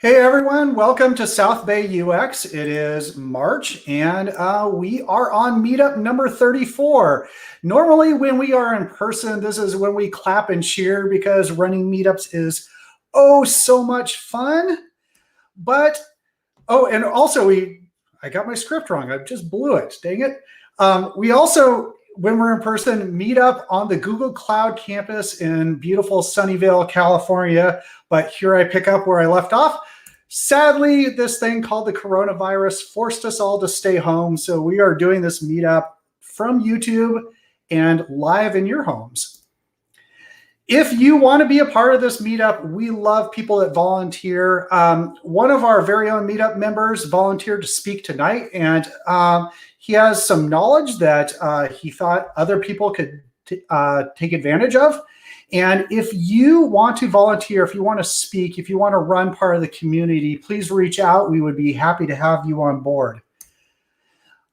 Hey everyone, welcome to South Bay UX. It is March and we are on meetup number 34. Normally when we are in person, this is when we clap and cheer because running meetups is oh so much fun. But, oh, and also I got my script wrong. I just blew it, dang it. We also, when we're in person, meet up on the Google Cloud campus in beautiful Sunnyvale, California. But here I pick up where I left off. Sadly, this thing called the coronavirus forced us all to stay home. So we are doing this meetup from YouTube and live in your homes. If you want to be a part of this meetup, we love people that volunteer. One of our very own meetup members volunteered to speak tonight, and he has some knowledge that he thought other people could take advantage of. And if you want to volunteer, if you want to speak, if you want to run part of the community, please reach out. We would be happy to have you on board.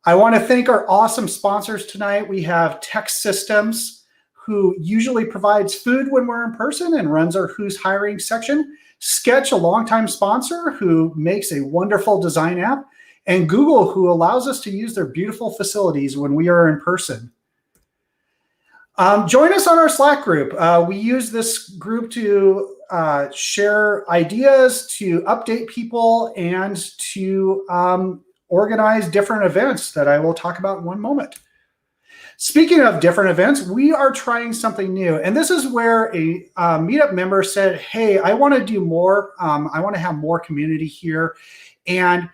I want to thank our awesome sponsors tonight. We have TextSystems, who usually provides food when we're in person and runs our Who's Hiring section. Sketch, a longtime sponsor who makes a wonderful design app. And Google, who allows us to use their beautiful facilities when we are in person. Join us on our Slack group. We use this group to share ideas, to update people, and to organize different events that I will talk about in one moment. Speaking of different events, we are trying something new. And this is where a meetup member said, hey, I want to do more. I want to have more community here. And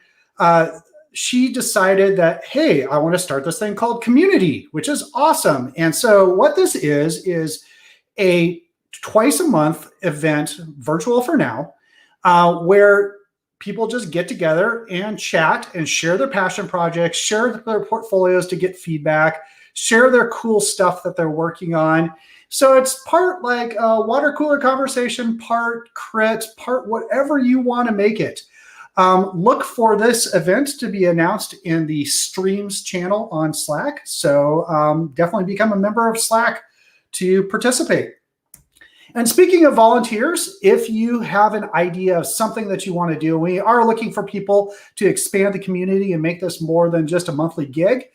she decided that, hey, I want to start this thing called Community, which is awesome. And so what this is a twice a month event, virtual for now, where people just get together and chat and share their passion projects, share their portfolios to get feedback, share their cool stuff that they're working on. So it's part like a water cooler conversation, part crit, part whatever you want to make it. Look for this event to be announced in the Streams channel on Slack. So definitely become a member of Slack to participate. And speaking of volunteers, if you have an idea of something that you want to do, we are looking for people to expand the community and make this more than just a monthly gig.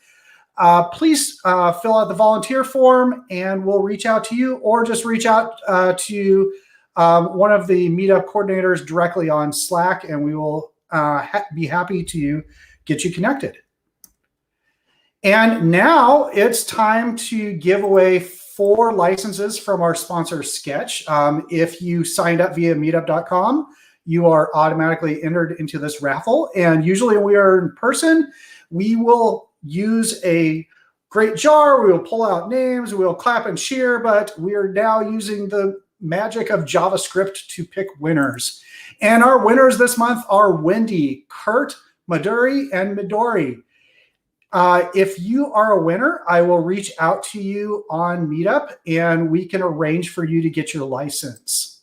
Please fill out the volunteer form and we'll reach out to you, or just reach out to one of the meetup coordinators directly on Slack, and we will be happy to get you connected. And now it's time to give away 4 licenses from our sponsor, Sketch. If you signed up via meetup.com, you are automatically entered into this raffle. And usually when we are in person, we will use a great jar. We will pull out names. We will clap and cheer, but we are now using the magic of JavaScript to pick winners. And our winners this month are Wendy, Kurt, Maduri, and Midori. If you are a winner, I will reach out to you on Meetup and we can arrange for you to get your license.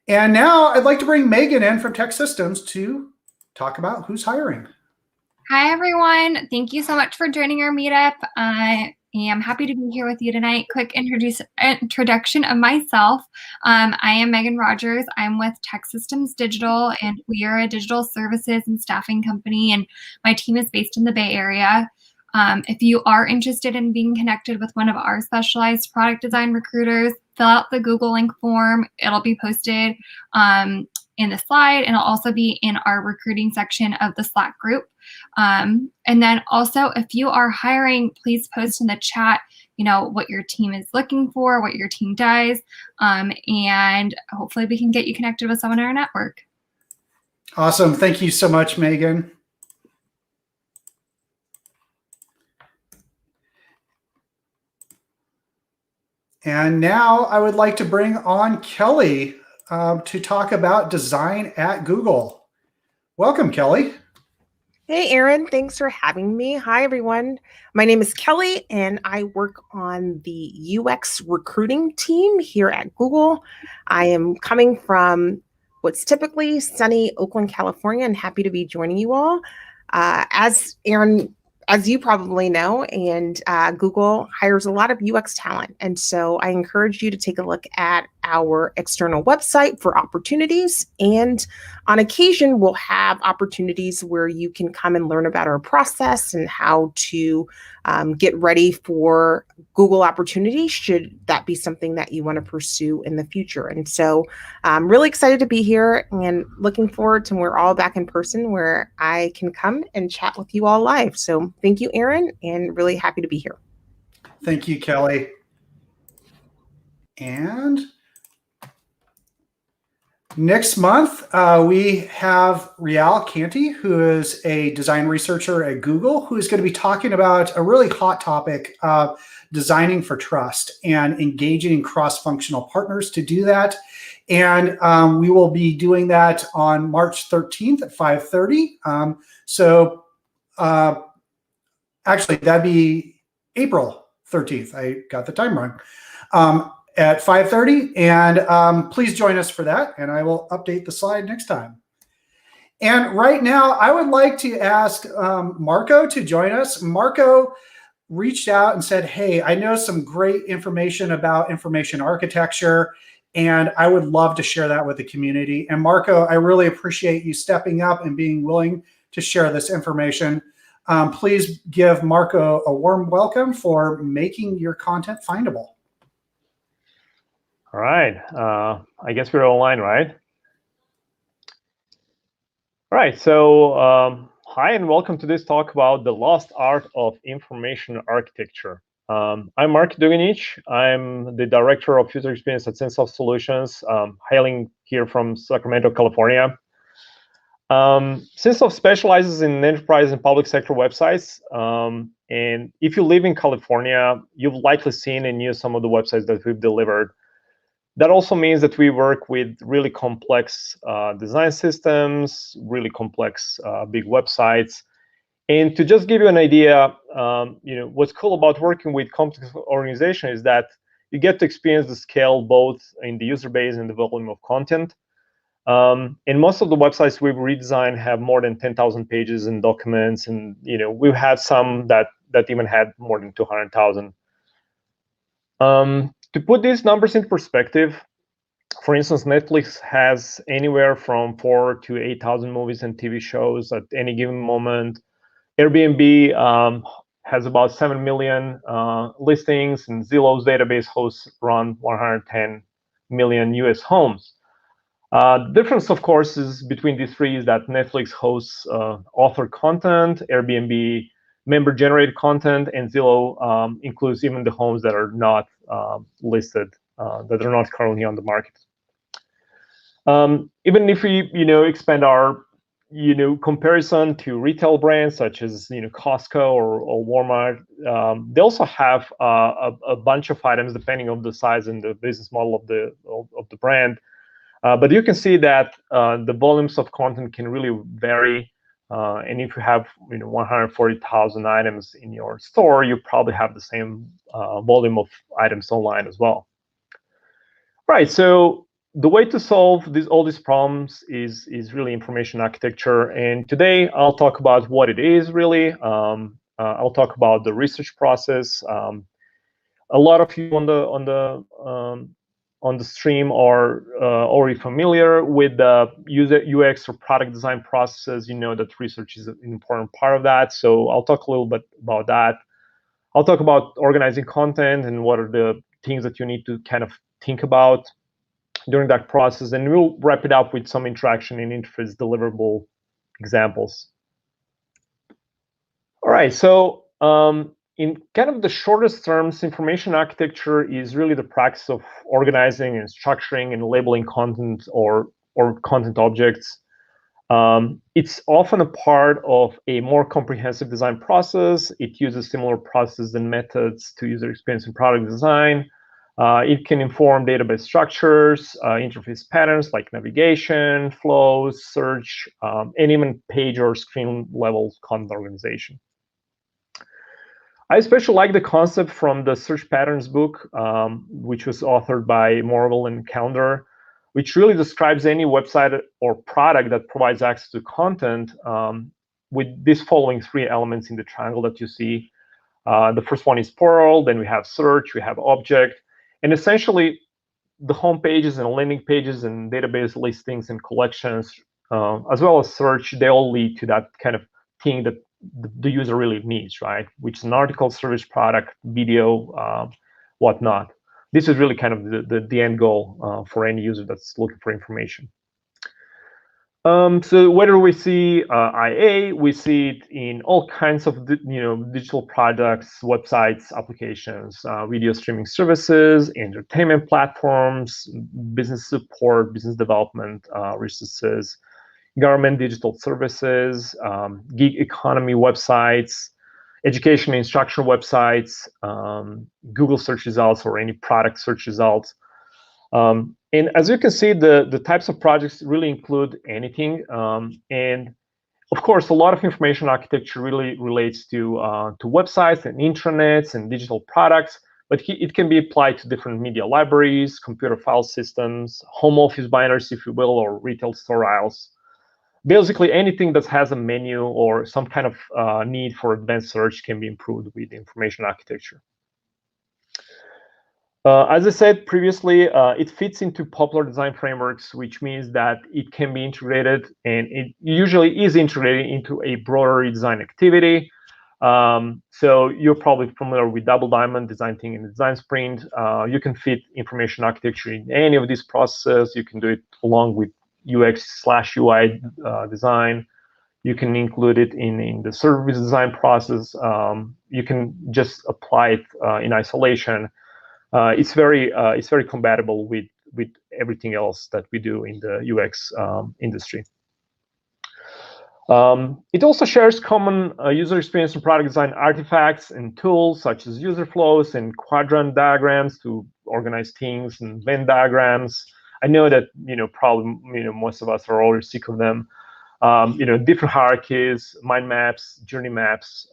And now I'd like to bring Megan in from TextSystems to talk about who's hiring. Hi, everyone. Thank you so much for joining our meetup. I am happy to be here with you tonight. Quick introduction of myself. I am Megan Rogers. I'm with TextSystems Digital, and we are a digital services and staffing company, and my team is based in the Bay Area. If you are interested in being connected with one of our specialized product design recruiters, fill out the Google link form. It'll be posted in the slide, and it'll also be in our recruiting section of the Slack group. And then also, if you are hiring, please post in the chat, what your team is looking for, what your team does, and hopefully we can get you connected with someone in our network. Awesome. Thank you so much, Megan. And now I would like to bring on Kelly to talk about design at Google. Welcome, Kelly. Hey, Aaron. Thanks for having me. Hi, everyone. My name is Kelly, and I work on the UX recruiting team here at Google. I am coming from what's typically sunny Oakland, California, and happy to be joining you all. As Aaron as you probably know, and Google hires a lot of UX talent. And so I encourage you to take a look at our external website for opportunities. And on occasion, we'll have opportunities where you can come and learn about our process and how to get ready for Google opportunities, should that be something that you want to pursue in the future. And so I'm really excited to be here and looking forward to when we're all back in person where I can come and chat with you all live. So thank you, Aaron, and really happy to be here. Thank you, Kelly. And next month, we have Rial Canty, who is a design researcher at Google, who is going to be talking about a really hot topic of designing for trust and engaging cross-functional partners to do that. And we will be doing that on March 13th at 5:30. Actually, that'd be April 13th. I got the time wrong. At 5:30, and please join us for that, and I will update the slide next time. And right now, I would like to ask Marko to join us. Marko reached out and said, hey, I know some great information about information architecture, and I would love to share that with the community. And Marko, I really appreciate you stepping up and being willing to share this information. Please give Marko a warm welcome for making your content findable. All right, I guess we're online, right? All right, so hi and welcome to this talk about the lost art of information architecture. I'm Marko Dugonjić. I'm the director of user experience at SymSoft Solutions, hailing here from Sacramento, California. SymSoft specializes in enterprise and public sector websites. And if you live in California, you've likely seen and used some of the websites that we've delivered. That also means that we work with really complex design systems, really complex big websites. And to just give you an idea, what's cool about working with complex organizations is that you get to experience the scale both in the user base and the volume of content. And most of the websites we've redesigned have more than 10,000 pages and documents, and we've had some that even had more than 200,000. To put these numbers in perspective, for instance, Netflix has anywhere from 4,000 to 8,000 movies and TV shows at any given moment. Airbnb has about 7 million listings, and Zillow's database hosts around 110 million US homes. The difference, of course, is between these three is that Netflix hosts author content, Airbnb member-generated content, and Zillow includes even the homes that are not listed, that are not currently on the market. Even if we, expand our, comparison to retail brands such as, Costco or Walmart, they also have a bunch of items depending on the size and the business model of the brand. But you can see that the volumes of content can really vary. And if you have 140,000 items in your store, you probably have the same volume of items online as well. Right. So the way to solve all these problems is really information architecture. And today I'll talk about what it is really. I'll talk about the research process. A lot of you on the stream are already familiar with the user UX or product design processes. You know that research is an important part of that. So I'll talk a little bit about that. I'll talk about organizing content and what are the things that you need to kind of think about during that process. And we'll wrap it up with some interaction and interface deliverable examples. All right, so in kind of the shortest terms, information architecture is really the practice of organizing and structuring and labeling content or content objects. It's often a part of a more comprehensive design process. It uses similar processes and methods to user experience and product design. It can inform database structures, interface patterns like navigation, flows, search, and even page or screen level content organization. I especially like the concept from the Search Patterns book, which was authored by Morville and Callender, which really describes any website or product that provides access to content with these following three elements in the triangle that you see. The first one is plural, then we have search, we have object, and essentially the home pages and landing pages and database listings and collections, as well as search, they all lead to that kind of thing that the user really needs, right? Which is an article, service, product, video, whatnot. This is really kind of the end goal for any user that's looking for information. So whether we see IA, we see it in all kinds of digital products, websites, applications, video streaming services, entertainment platforms, business support, business development resources, government digital services, gig economy websites, education and instructional websites, Google search results or any product search results. And as you can see, the types of projects really include anything. And of course, a lot of information architecture really relates to websites and intranets and digital products, but it can be applied to different media libraries, computer file systems, home office binaries, if you will, or retail store aisles. Basically, anything that has a menu or some kind of need for advanced search can be improved with information architecture. As I said previously, it fits into popular design frameworks, which means that it can be integrated, and it usually is integrated into a broader design activity. So you're probably familiar with Double Diamond, design thinking, and design sprint. You can fit information architecture in any of these processes. You can do it along with UX/UI design. You can include it in the service design process. You can just apply it in isolation. It's very compatible with everything else that we do in the UX industry. It also shares common user experience and product design artifacts and tools such as user flows and quadrant diagrams to organize things and Venn diagrams. I know that probably most of us are already sick of them. Different hierarchies, mind maps, journey maps.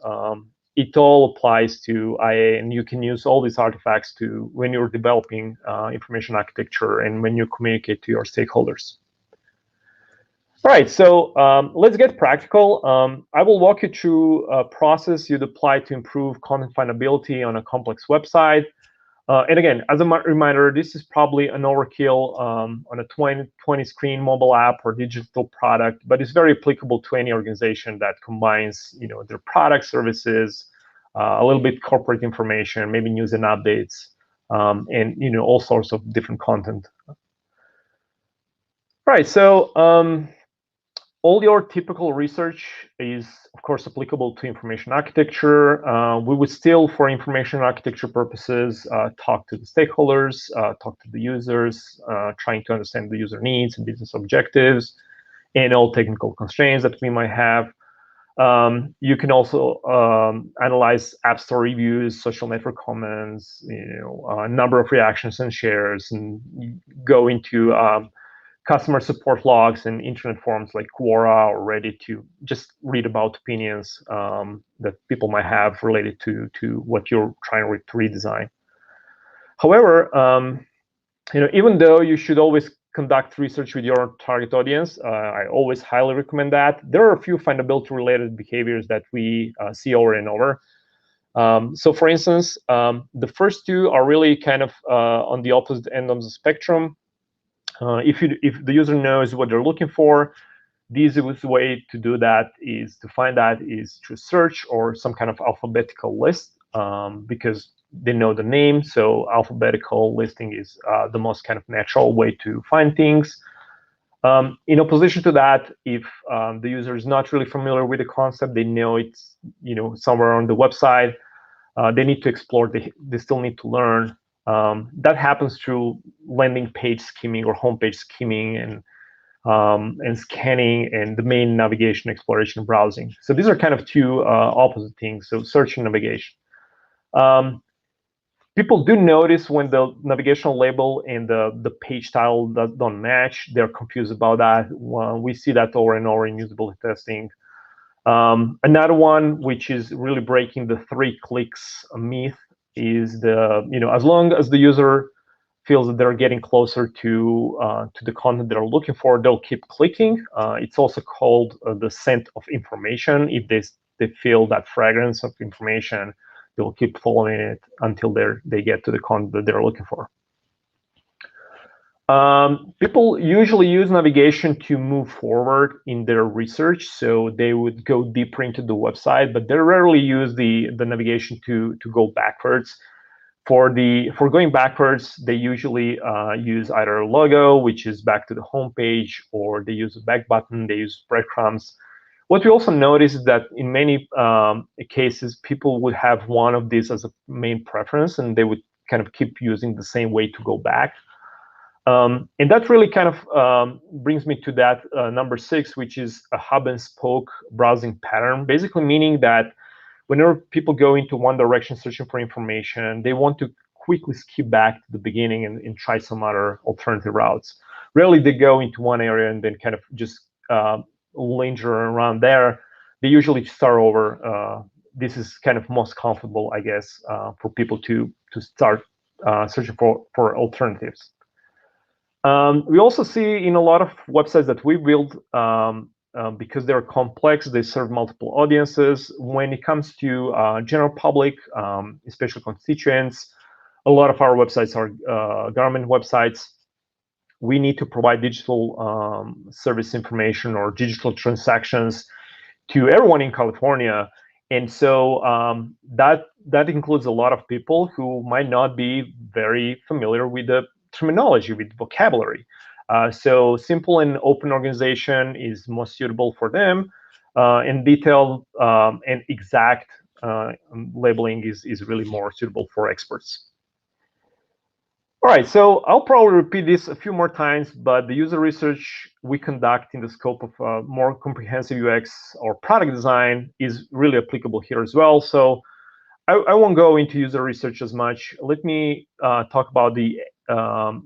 It all applies to IA, and you can use all these artifacts to when you're developing information architecture and when you communicate to your stakeholders. All right, so let's get practical. I will walk you through a process you'd apply to improve content findability on a complex website. And again, as a reminder, this is probably an overkill on a 20 screen mobile app or digital product, but it's very applicable to any organization that combines, their product services, a little bit corporate information, maybe news and updates, and all sorts of different content. All right, so all your typical research is, of course, applicable to information architecture. We would still, for information architecture purposes, talk to the stakeholders, talk to the users, trying to understand the user needs and business objectives, and all technical constraints that we might have. You can also analyze App Store reviews, social network comments, a number of reactions and shares, and go into customer support logs and internet forums like Quora or Reddit to just read about opinions that people might have related to what you're trying to redesign. However, even though you should always conduct research with your target audience, I always highly recommend that. There are a few findability-related behaviors that we see over and over. So, for instance, the first two are really kind of on the opposite end of the spectrum. If the user knows what they're looking for, the easiest way to do that is to find that is through search or some kind of alphabetical list, because they know the name. So alphabetical listing is the most kind of natural way to find things. In opposition to that, if the user is not really familiar with the concept, they know it's somewhere on the website, they need to explore. They still need to learn. That happens through landing page skimming or homepage skimming and scanning and the main navigation, exploration, browsing. So these are kind of two opposite things. So search and navigation. People do notice when the navigational label and the page title don't match. They're confused about that. We see that over and over in usability testing. Another one, which is really breaking the 3 clicks myth, is as long as the user feels that they're getting closer to the content they're looking for, they'll keep clicking. It's also called the scent of information. If they feel that fragrance of information, they'll keep following it until they get to the content that they're looking for. People usually use navigation to move forward in their research, so they would go deeper into the website, but they rarely use the navigation to go backwards. For going backwards, they usually use either a logo, which is back to the home page, or they use a back button, they use breadcrumbs. What we also notice is that in many cases, people would have one of these as a main preference, and they would kind of keep using the same way to go back. And that really kind of brings me to that number 6, which is a hub and spoke browsing pattern, basically meaning that whenever people go into one direction searching for information, they want to quickly skip back to the beginning and try some other alternative routes. Rarely they go into one area and then kind of just linger around there. They usually start over. This is kind of most comfortable, I guess, for people to start searching for alternatives. We also see in a lot of websites that we build, because they're complex, they serve multiple audiences. When it comes to general public, especially constituents, a lot of our websites are government websites. We need to provide digital service information or digital transactions to everyone in California. And so that includes a lot of people who might not be very familiar with the terminology, with vocabulary. So simple and open organization is most suitable for them, and detailed and exact labeling is really more suitable for experts. All right, so I'll probably repeat this a few more times, but the user research we conduct in the scope of more comprehensive UX or product design is really applicable here as well. So I won't go into user research as much. Let me talk about the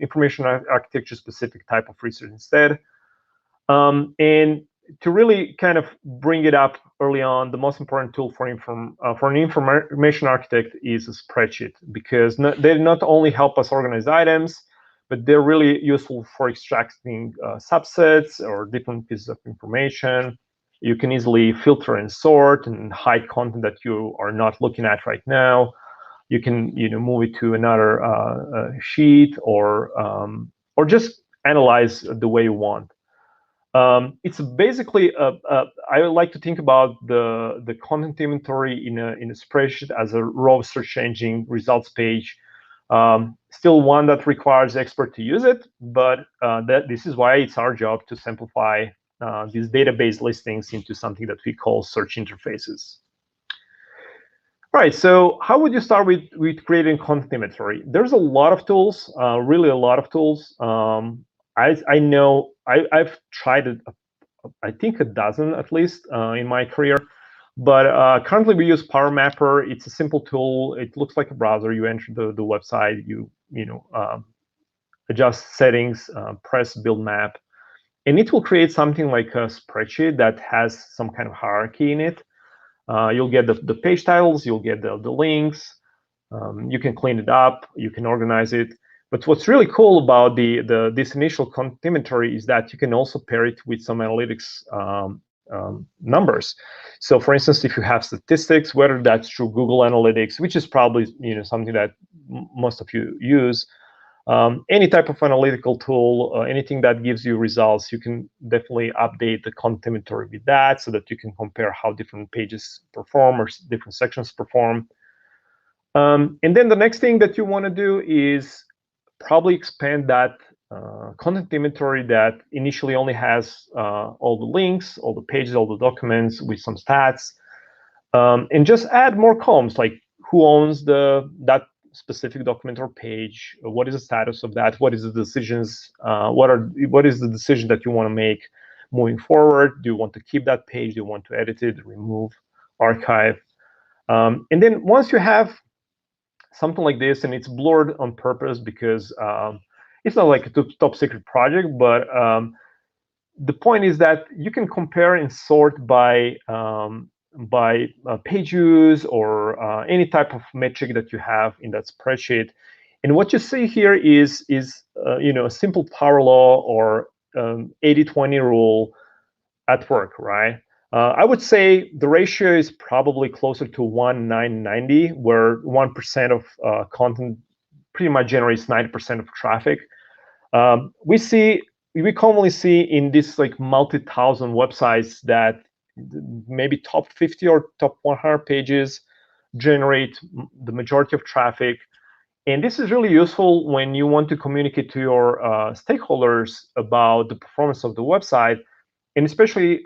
information architecture specific type of research instead. And to really kind of bring it up early on, the most important tool for an information architect is a spreadsheet, because they not only help us organize items, but they're really useful for extracting subsets or different pieces of information. You can easily filter and sort and hide content that you are not looking at right now. You can move it to another sheet or just analyze the way you want. It's basically I like to think about the content inventory in a spreadsheet as a raw search engine results page. Still one that requires expert to use it, but this is why it's our job to simplify these database listings into something that we call search interfaces. All right, so how would you start with creating content inventory? There's a lot of tools, really a lot of tools. I know I've tried it, I think a dozen at least in my career, but currently we use Power Mapper. It's a simple tool. It looks like a browser. You enter the website, you adjust settings, press build map, and it will create something like a spreadsheet that has some kind of hierarchy in it. You'll get the page titles, you'll get the links. You can clean it up, you can organize it. But what's really cool about this initial content inventory is that you can also pair it with some analytics numbers. So, for instance, if you have statistics, whether that's through Google Analytics, which is probably something that most of you use, any type of analytical tool, anything that gives you results, you can definitely update the content inventory with that, so that you can compare how different pages perform or different sections perform. And then the next thing that you want to do is probably expand that content inventory that initially only has all the links, all the pages, all the documents with some stats, and just add more columns, like who owns that specific document or page, what is the status of that, what is the decisions, what is the decision that you want to make moving forward. Do you want to keep that page? Do you want to edit it, remove, archive? And then once you have something like this, and it's blurred on purpose because it's not like a top secret project, but the point is that you can compare and sort by page views or any type of metric that you have in that spreadsheet. And what you see here is a simple power law or 80-20 rule at work, right? I would say the ratio is probably closer to 1:990, where 1% of content pretty much generates 90% of traffic. We commonly see in this like multi-thousand websites that maybe top 50 or top 100 pages generate the majority of traffic. And this is really useful when you want to communicate to your stakeholders about the performance of the website, and especially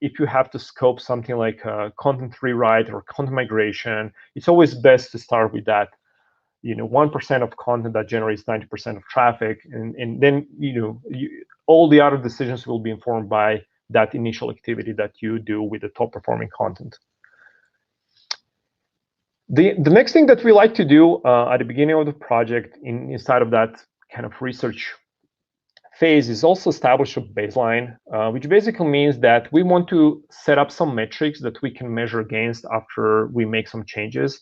if you have to scope something like content rewrite or content migration. It's always best to start with that, 1% of content that generates 90% of traffic, and then all the other decisions will be informed by that initial activity that you do with the top performing content. The next thing that we like to do at the beginning of the project, inside of that kind of research phase, is also establish a baseline, which basically means that we want to set up some metrics that we can measure against after we make some changes,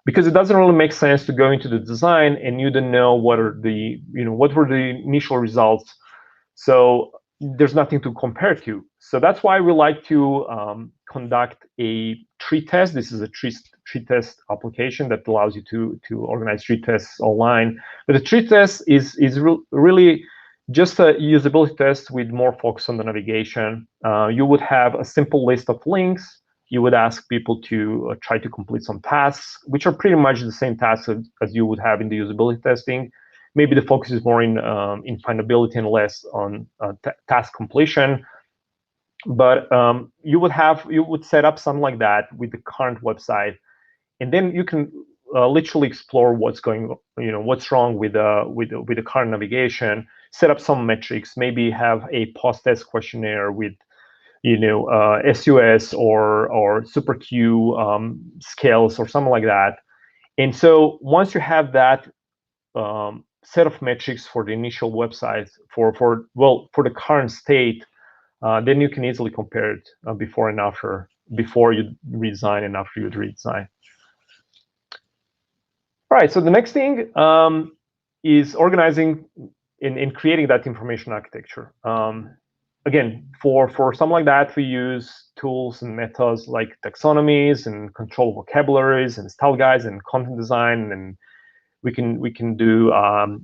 because it doesn't really make sense to go into the design and you don't know what were the initial results. So there's nothing to compare to. So that's why we like to conduct a tree test. This is a tree test application that allows you to organize tree tests online. But the tree test is really just a usability test with more focus on the navigation. You would have a simple list of links. You would ask people to try to complete some tasks, which are pretty much the same tasks as you would have in the usability testing. Maybe the focus is more in findability and less on task completion. But you would set up something like that with the current website, and then you can literally explore what's wrong with the current navigation. Set up some metrics. Maybe have a post-test questionnaire with SUS or super Q scales or something like that. And so once you have that set of metrics for the initial website for the current state, then you can easily compare it before and after, before you redesign and after you redesign. All right, so the next thing is organizing in creating that information architecture. Again, for something like that, we use tools and methods like taxonomies and control vocabularies and style guides and content design, and we can do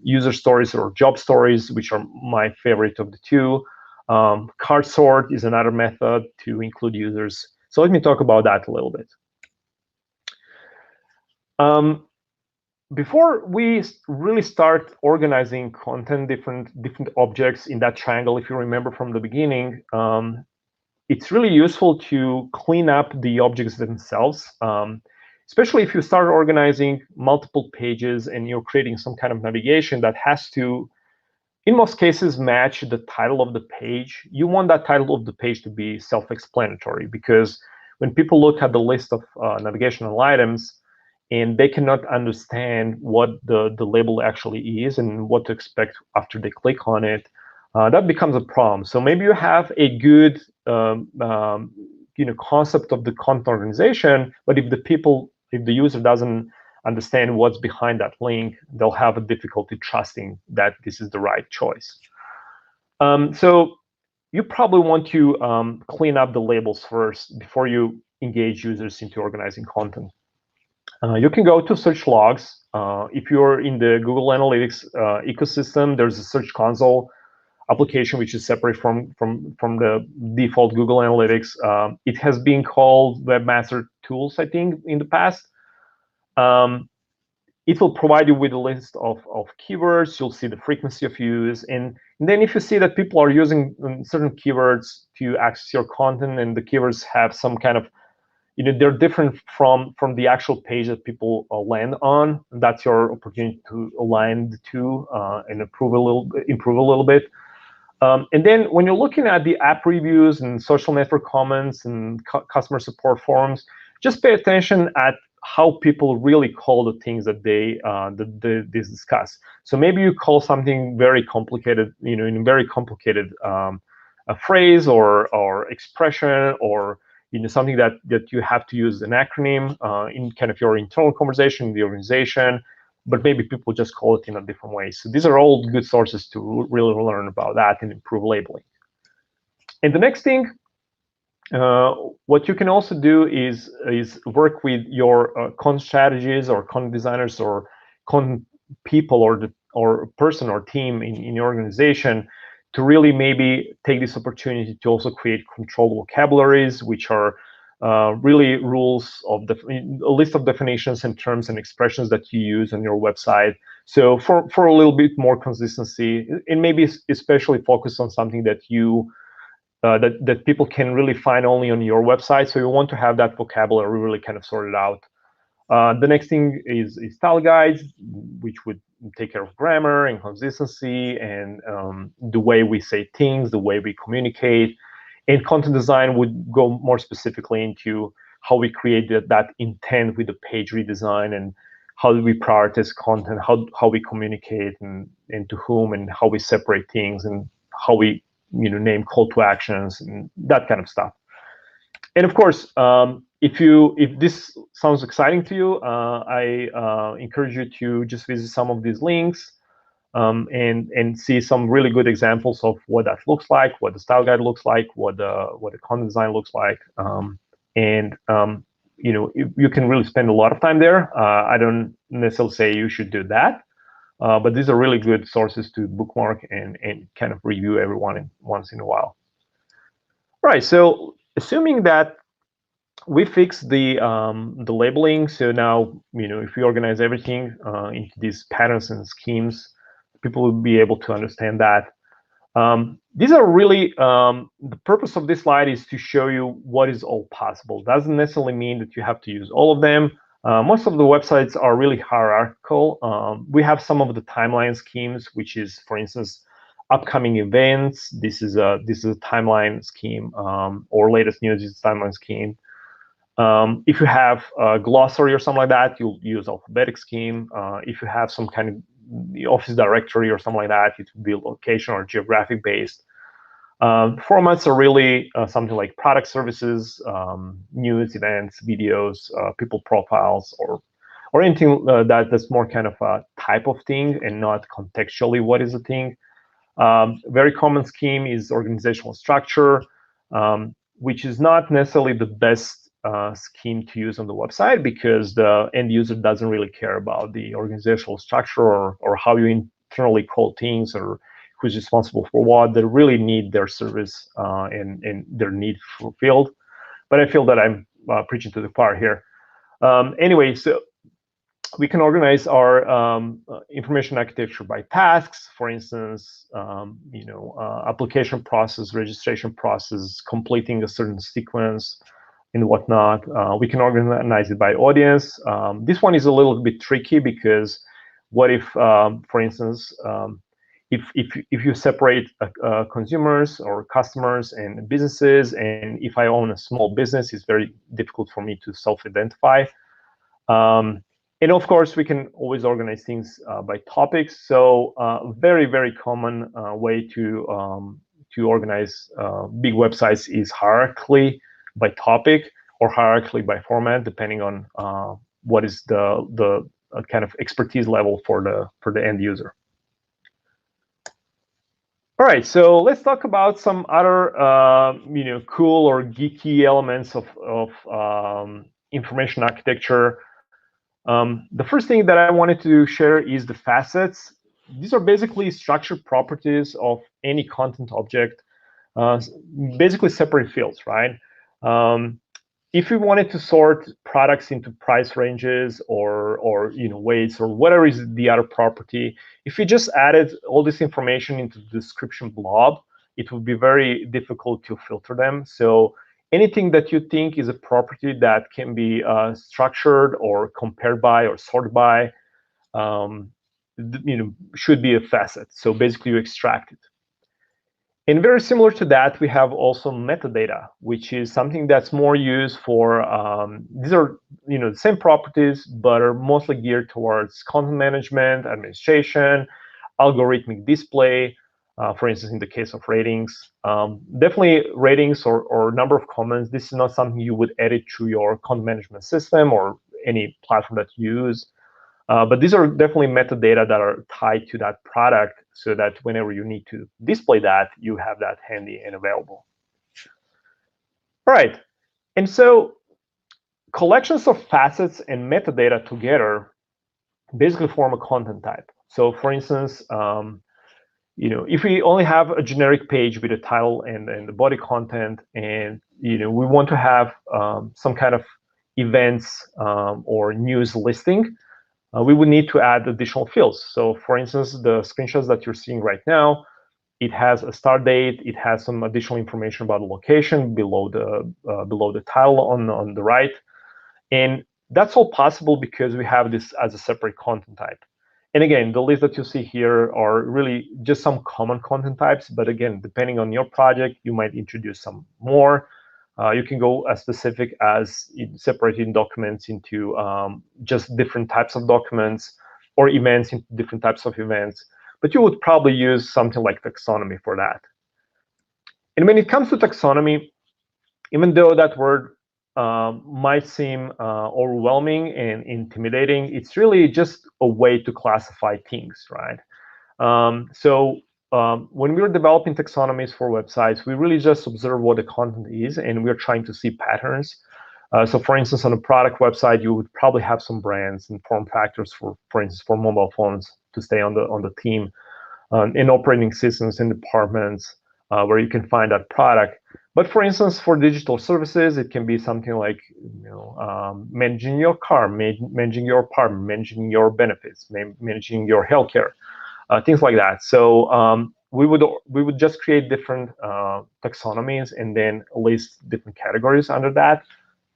user stories or job stories, which are my favorite of the two. Card sort is another method to include users. So let me talk about that a little bit. Before we really start organizing content, different objects in that triangle, if you remember from the beginning, it's really useful to clean up the objects themselves, especially if you start organizing multiple pages and you're creating some kind of navigation that has to, in most cases, match the title of the page. You want that title of the page to be self-explanatory, because when people look at the list of navigational items, and they cannot understand what the label actually is and what to expect after they click on it, that becomes a problem. So maybe you have a good concept of the content organization, but if the user doesn't understand what's behind that link, they'll have a difficulty trusting that this is the right choice. So you probably want to clean up the labels first before you engage users into organizing content. You can go to search logs. If you're in the Google Analytics ecosystem, there's a Search Console application which is separate from the default Google Analytics. It has been called Webmaster Tools, I think, in the past. It will provide you with a list of keywords. You'll see the frequency of use, and then if you see that people are using certain keywords to access your content, and the keywords have some kind of they're different from the actual page that people land on, that's your opportunity to align the two and improve a little bit. And then when you're looking at the app reviews and social network comments and customer support forums, just pay attention at how people really call the things that they discuss. So maybe you call something very complicated, in a very complicated a phrase or expression, or something that you have to use an acronym in kind of your internal conversation in the organization, but maybe people just call it in a different way. So these are all good sources to really learn about that and improve labeling. And the next thing, what you can also do is work with your content strategies or content designers or content people, or or person or team in your organization to really maybe take this opportunity to also create controlled vocabularies, which are really rules of a list of definitions and terms and expressions that you use on your website. So for a little bit more consistency, and maybe especially focus on something that you that people can really find only on your website. So you want to have that vocabulary really kind of sorted out. The next thing is style guides, which would take care of grammar and consistency and the way we say things, the way we communicate. And content design would go more specifically into how we create that intent with the page redesign, and how do we prioritize content, how we communicate, and to whom, and how we separate things, and how we name call to actions and that kind of stuff. And of course, if this sounds exciting to you, I encourage you to just visit some of these links and see some really good examples of what that looks like, what the style guide looks like, what the content design looks like, you can really spend a lot of time there. I don't necessarily say you should do that, but these are really good sources to bookmark and kind of review everyone once in a while. All right, so assuming that we fixed the labeling, so now if we organize everything into these patterns and schemes, people will be able to understand that. These are really the purpose of this slide is to show you what is all possible. Doesn't necessarily mean that you have to use all of them. Most of the websites are really hierarchical. We have some of the timeline schemes, which is, for instance, upcoming events. This is a timeline scheme, or latest news is a timeline scheme. If you have a glossary or something like that, you'll use alphabetic scheme. If you have some kind of the Office directory or something like that, it would be location or geographic based. Formats are really something like product services, news, events, videos, people profiles, or anything that's more kind of a type of thing and not contextually what is a thing. Very common scheme is organizational structure, which is not necessarily the best scheme to use on the website, because the end user doesn't really care about the organizational structure or how you internally call things or who's responsible for what. They really need their service and their need fulfilled. But I feel that I'm preaching to the choir here. Anyway, so we can organize our information architecture by tasks. For instance, application process, registration process, completing a certain sequence, and whatnot. We can organize it by audience. This one is a little bit tricky, because what if, for instance, if you separate consumers or customers and businesses, and if I own a small business, it's very difficult for me to self-identify. And of course, we can always organize things by topics. So very, very common way to organize big websites is hierarchically by topic or hierarchically by format, depending on what is the kind of expertise level for the end user. All right, so let's talk about some other cool or geeky elements of information architecture. The first thing that I wanted to share is the facets. These are basically structured properties of any content object, basically separate fields, right? If you wanted to sort products into price ranges or weights or whatever is the other property, if you just added all this information into the description blob, it would be very difficult to filter them. So anything that you think is a property that can be structured or compared by or sorted by, should be a facet. So basically, you extract it. And very similar to that, we have also metadata, which is something that's more used for, these are the same properties, but are mostly geared towards content management, administration, algorithmic display, for instance, in the case of ratings. Definitely ratings or number of comments, this is not something you would edit through your content management system or any platform that you use. But these are definitely metadata that are tied to that product, so that whenever you need to display that, you have that handy and available. All right, and so collections of facets and metadata together basically form a content type. So for instance, if we only have a generic page with a title and the body content, and we want to have some kind of events or news listing, we would need to add additional fields. So for instance, the screenshots that you're seeing right now, it has a start date, it has some additional information about the location below the title on the right. And that's all possible because we have this as a separate content type. And again, the list that you see here are really just some common content types. But again, depending on your project, you might introduce some more. You can go as specific as separating documents into just different types of documents, or events into different types of events. But you would probably use something like taxonomy for that. And when it comes to taxonomy, even though that word might seem overwhelming and intimidating, it's really just a way to classify things, right? When we were developing taxonomies for websites, we really just observe what the content is, and we're trying to see patterns. So for instance, on a product website, you would probably have some brands and form factors for instance, for mobile phones to stay on the theme, in operating systems and departments where you can find that product. But for instance, for digital services, it can be something like managing your car, managing your apartment, managing your benefits, managing your healthcare, things like that. So we would just create different taxonomies and then list different categories under that.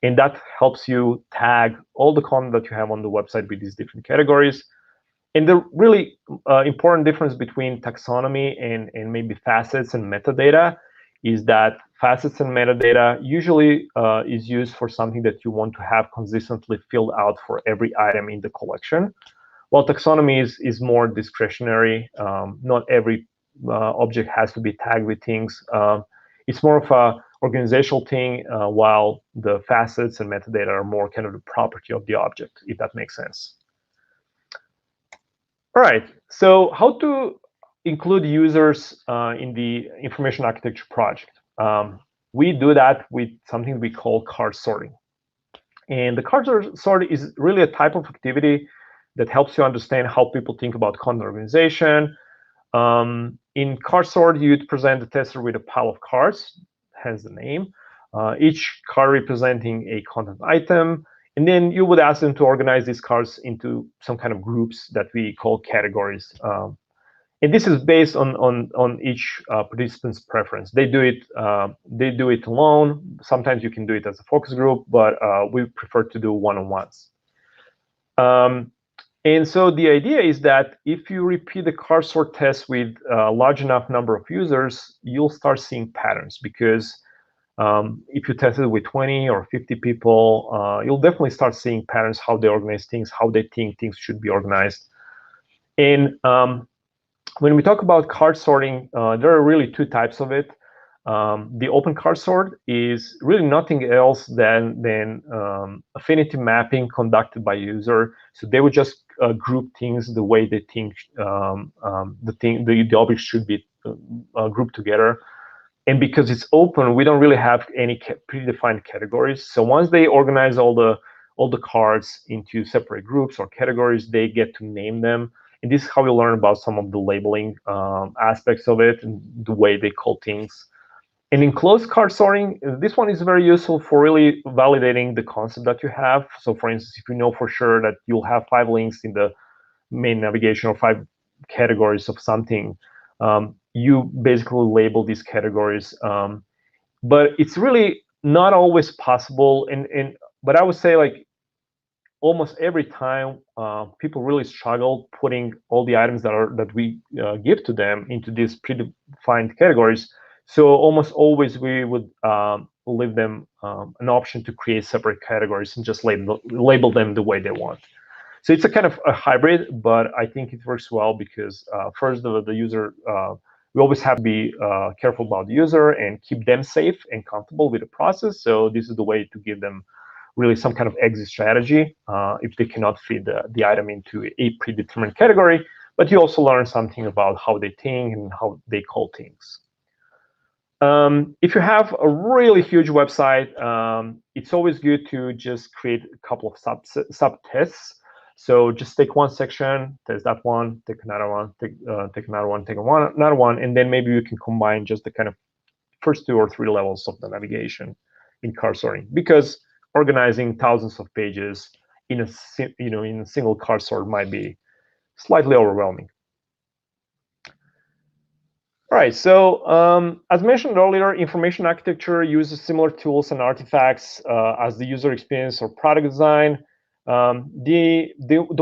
And that helps you tag all the content that you have on the website with these different categories. And the really important difference between taxonomy and maybe facets and metadata is that facets and metadata usually is used for something that you want to have consistently filled out for every item in the collection, while taxonomy is more discretionary. Not every object has to be tagged with things. It's more of a organizational thing, while the facets and metadata are more kind of the property of the object, if that makes sense. All right, so how to include users in the information architecture project? We do that with something we call card sorting. And the card sort is really a type of activity that helps you understand how people think about content organization. In card sort, you'd present the tester with a pile of cards, hence the name, each card representing a content item. And then you would ask them to organize these cards into some kind of groups that we call categories. And this is based on each participant's preference. They do it alone. Sometimes you can do it as a focus group, but we prefer to do one-on-ones. And so the idea is that if you repeat the card sort test with a large enough number of users, you'll start seeing patterns, because if you test it with 20 or 50 people, you'll definitely start seeing patterns, how they organize things, how they think things should be organized. And when we talk about card sorting, there are really two types of it. The open card sort is really nothing else than affinity mapping conducted by user. So they would just group things the way they think the objects should be grouped together. And because it's open, we don't really have any predefined categories. So once they organize all the cards into separate groups or categories, they get to name them. And this is how we learn about some of the labeling aspects of it and the way they call things. And in closed card sorting, this one is very useful for really validating the concept that you have. So for instance, if you know for sure that you'll have 5 links in the main navigation or 5 categories of something, you basically label these categories. But it's really not always possible. But I would say, like, almost every time people really struggle putting all the items that we give to them into these predefined categories. So almost always we would leave them an option to create separate categories and just label them the way they want. So it's a kind of a hybrid, but I think it works well because first, the user, we always have to be careful about the user and keep them safe and comfortable with the process. So this is the way to give them really some kind of exit strategy if they cannot fit the item into a predetermined category. But you also learn something about how they think and how they call things. If you have a really huge website, it's always good to just create a couple of sub-tests. So just take one section, test that one, take another one, take another one, take another one, and then maybe you can combine just the kind of first 2 or 3 levels of the navigation in cart sorting, because organizing thousands of pages in a single cart sort might be slightly overwhelming. All right, so as mentioned earlier, information architecture uses similar tools and artifacts as the user experience or product design. The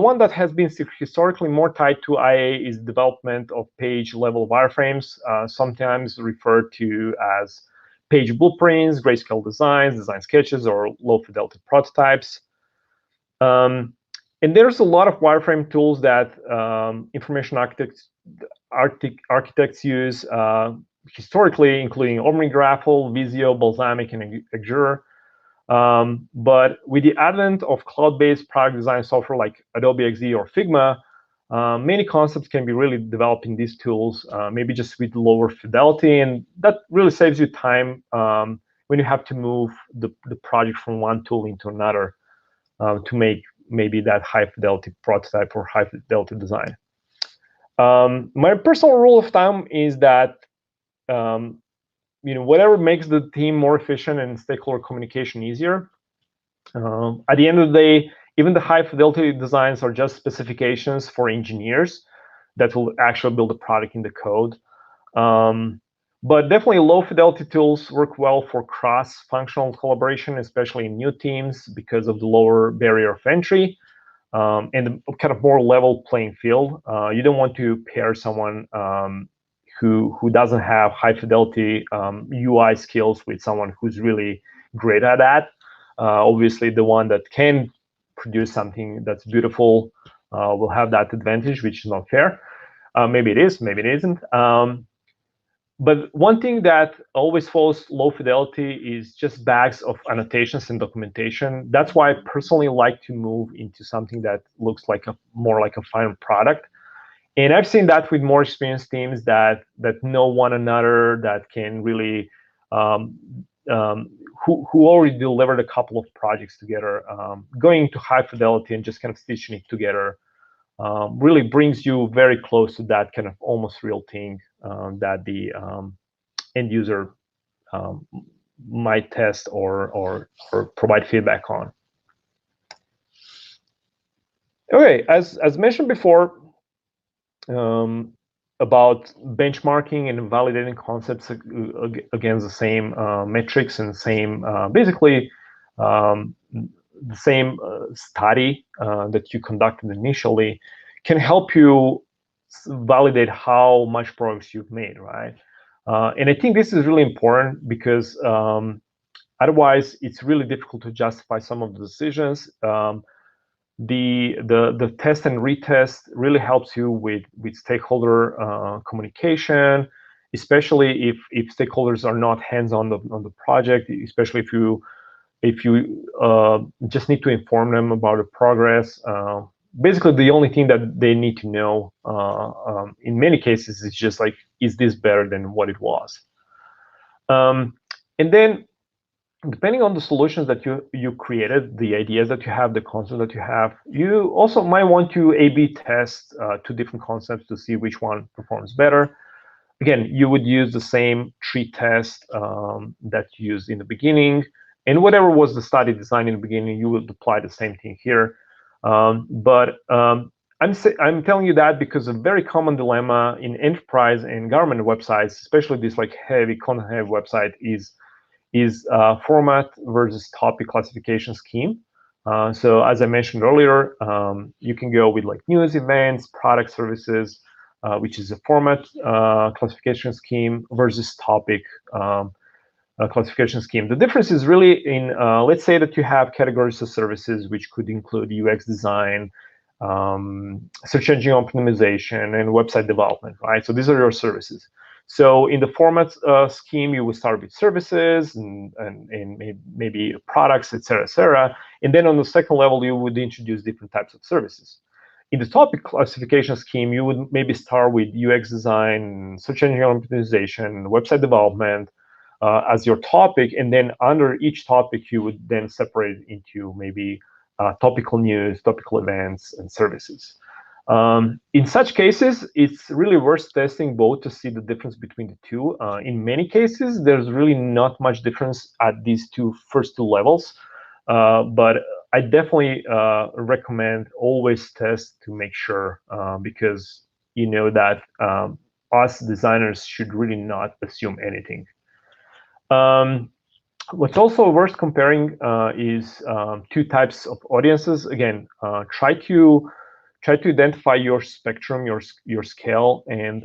one that has been historically more tied to IA is development of page-level wireframes, sometimes referred to as page blueprints, grayscale designs, design sketches, or low-fidelity prototypes. And there's a lot of wireframe tools that information architects use historically, including OmniGraffle, Visio, Balsamic, and Azure. But with the advent of cloud-based product design software like Adobe XD or Figma, many concepts can be really developed in these tools, maybe just with lower fidelity, and that really saves you time when you have to move the project from one tool into another to make maybe that high-fidelity prototype or high-fidelity design. My personal rule of thumb is that whatever makes the team more efficient and stakeholder communication easier. At the end of the day, even the high-fidelity designs are just specifications for engineers that will actually build the product in the code. But definitely low-fidelity tools work well for cross-functional collaboration, especially in new teams, because of the lower barrier of entry and the kind of more level playing field. You don't want to pair someone who doesn't have high-fidelity UI skills with someone who's really great at that. Obviously, the one that can produce something that's beautiful will have that advantage, which is not fair. Maybe it is, maybe it isn't. But one thing that always follows low fidelity is just bags of annotations and documentation. That's why I personally like to move into something that looks like more like a final product. And I've seen that with more experienced teams that know one another, that can really who already delivered a couple of projects together. Going to high fidelity and just kind of stitching it together really brings you very close to that kind of almost real thing that the end user might test or provide feedback on. Okay, as mentioned before, about benchmarking and validating concepts against the same metrics and same basically the same study that you conducted initially can help you validate how much progress you've made, right? And I think this is really important because otherwise it's really difficult to justify some of the decisions. The test and retest really helps you with stakeholder communication, especially if stakeholders are not hands-on on the project, especially if you just need to inform them about the progress. Basically, the only thing that they need to know in many cases is just like, is this better than what it was? And then, depending on the solutions that you created, the ideas that you have, the concepts that you have, you also might want to A/B test 2 different concepts to see which one performs better. Again, you would use the same tree test that you used in the beginning, and whatever was the study design in the beginning, you would apply the same thing here. But I'm telling you that because a very common dilemma in enterprise and government websites, especially this like heavy content-heavy website, is format versus topic classification scheme. So as I mentioned earlier, you can go with like news, events, product, services, which is a format classification scheme versus topic classification scheme. The difference is really in, let's say that you have categories of services, which could include UX design, search engine optimization, and website development, right? So these are your services. So in the format scheme, you would start with services and maybe products, et cetera, and then on the second level, you would introduce different types of services. In the topic classification scheme, you would maybe start with UX design, search engine optimization, website development as your topic, and then under each topic, you would then separate into maybe topical news, topical events, and services. In such cases, it's really worth testing both to see the difference between the two. In many cases, there's really not much difference at these first two levels, but I definitely recommend always test to make sure, because you know that us designers should really not assume anything. What's also worth comparing is two types of audiences. Again, try to identify your spectrum, your scale, and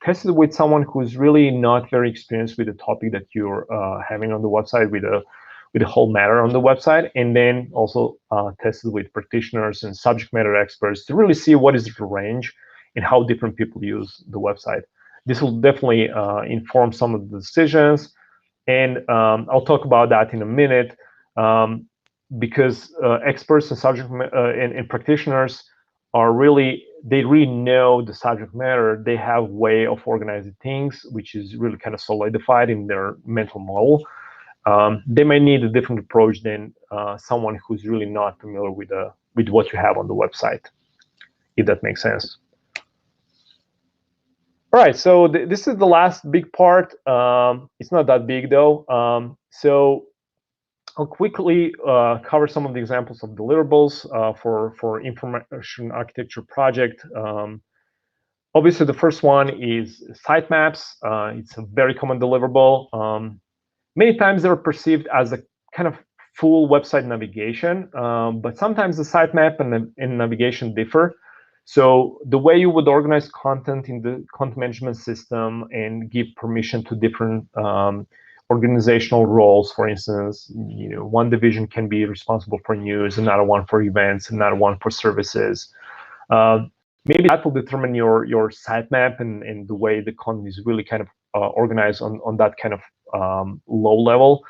test it with someone who's really not very experienced with the topic that you're having on the website, with the whole matter on the website, and then also test it with practitioners and subject matter experts to really see what is the range and how different people use the website. This will definitely inform some of the decisions, and I'll talk about that in a minute, because experts and subject and practitioners they really know the subject matter. They have a way of organizing things, which is really kind of solidified in their mental model. They may need a different approach than someone who's really not familiar with what you have on the website, if that makes sense. All right, so this is the last big part. It's not that big though. So I'll quickly cover some of the examples of deliverables for information architecture project. Obviously, the first one is sitemaps. It's a very common deliverable. Many times they're perceived as a kind of full website navigation, but sometimes the sitemap and navigation differ. So the way you would organize content in the content management system and give permission to different organizational roles, for instance, one division can be responsible for news, another one for events, another one for services. Maybe that will determine your sitemap and the way the content is really kind of organized on that kind of low level.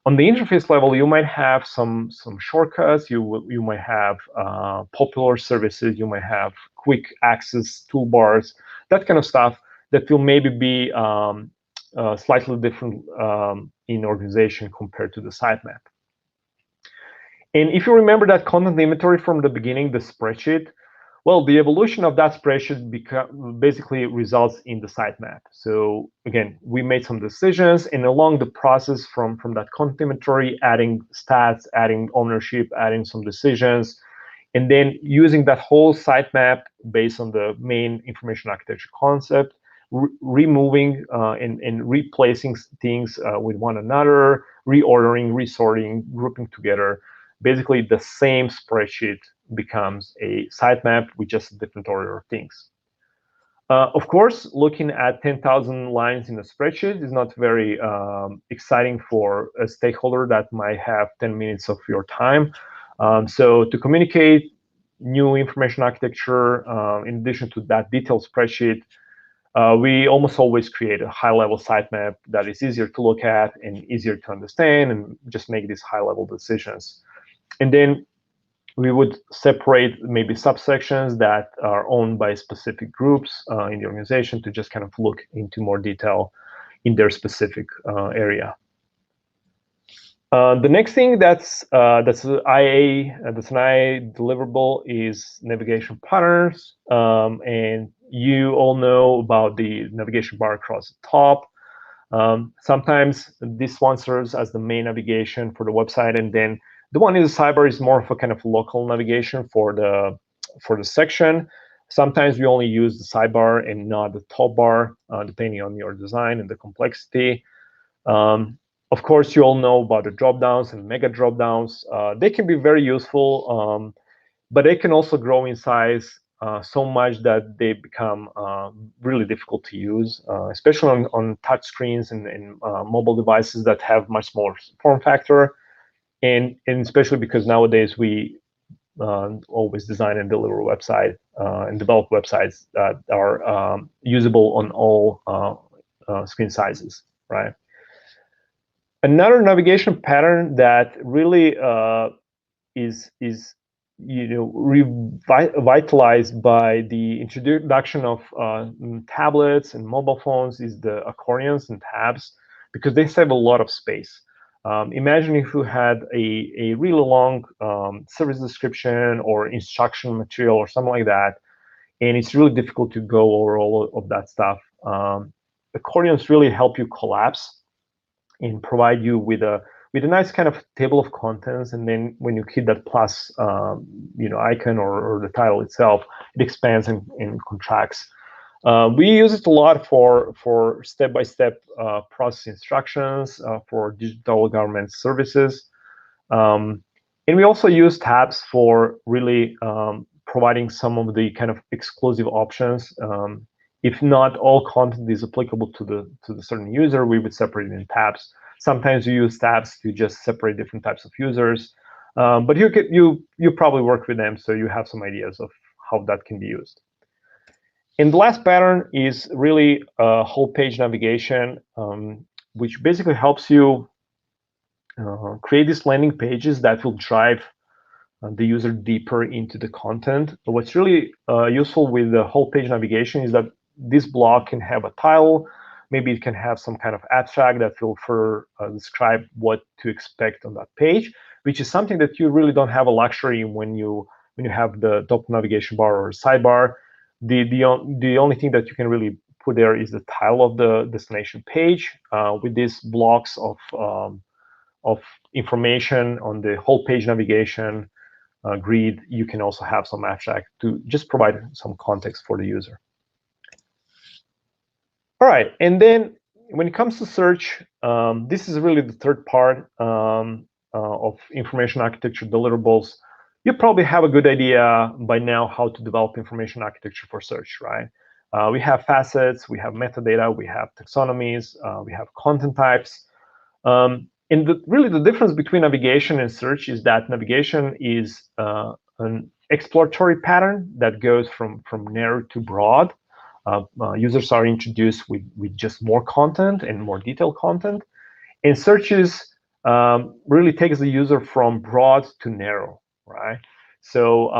On the interface level, you might have some shortcuts. You might have popular services. You might have quick access toolbars, that kind of stuff that will maybe be slightly different in organization compared to the sitemap. And if you remember that content inventory from the beginning, the spreadsheet, well, the evolution of that spreadsheet basically results in the sitemap. So again, we made some decisions, and along the process from that content inventory, adding stats, adding ownership, adding some decisions, and then using that whole sitemap based on the main information architecture concept, removing and replacing things with one another, reordering, resorting, grouping together. Basically, the same spreadsheet becomes a sitemap with just a different order of things. Of course, looking at 10,000 lines in a spreadsheet is not very exciting for a stakeholder that might have 10 minutes of your time. So to communicate new information architecture, in addition to that detailed spreadsheet, we almost always create a high-level sitemap that is easier to look at and easier to understand, and just make these high-level decisions. And then we would separate maybe subsections that are owned by specific groups in the organization to just kind of look into more detail in their specific area. The next thing that's an IA deliverable is navigation patterns, and you all know about the navigation bar across the top. Sometimes this one serves as the main navigation for the website, and then the one in the sidebar is more of a kind of local navigation for the section. Sometimes we only use the sidebar and not the top bar, depending on your design and the complexity. Of course, you all know about the dropdowns and mega dropdowns. They can be very useful, but they can also grow in size so much that they become really difficult to use, especially on touch screens and mobile devices that have much smaller form factor. And especially because nowadays we always design and deliver website and develop websites that are usable on all screen sizes, right? Another navigation pattern that really is revitalized by the introduction of tablets and mobile phones is the accordions and tabs, because they save a lot of space. Imagine if you had a really long service description or instruction material or something like that, and it's really difficult to go over all of that stuff. Accordions really help you collapse and provide you with a nice kind of table of contents, and then when you hit that plus icon or the title itself, it expands and contracts. We use it a lot for step-by-step process instructions for digital government services. And we also use tabs for really providing some of the kind of exclusive options. If not all content is applicable to the certain user, we would separate it in tabs. Sometimes you use tabs to just separate different types of users, but you probably work with them, so you have some ideas of how that can be used. And the last pattern is really whole page navigation, which basically helps you create these landing pages that will drive the user deeper into the content. But what's really useful with the whole page navigation is that this block can have a title. Maybe it can have some kind of abstract that will further describe what to expect on that page, which is something that you really don't have a luxury when you have the top navigation bar or sidebar. The only thing that you can really put there is the title of the destination page. With these blocks of information on the whole page navigation grid, you can also have some abstract to just provide some context for the user. All right, and then when it comes to search, this is really the third part of information architecture deliverables. You probably have a good idea by now how to develop information architecture for search, right? We have facets, we have metadata, we have taxonomies, we have content types. And really the difference between navigation and search is that navigation is an exploratory pattern that goes from narrow to broad. Users are introduced with just more content and more detailed content. And searches really takes the user from broad to narrow, right? So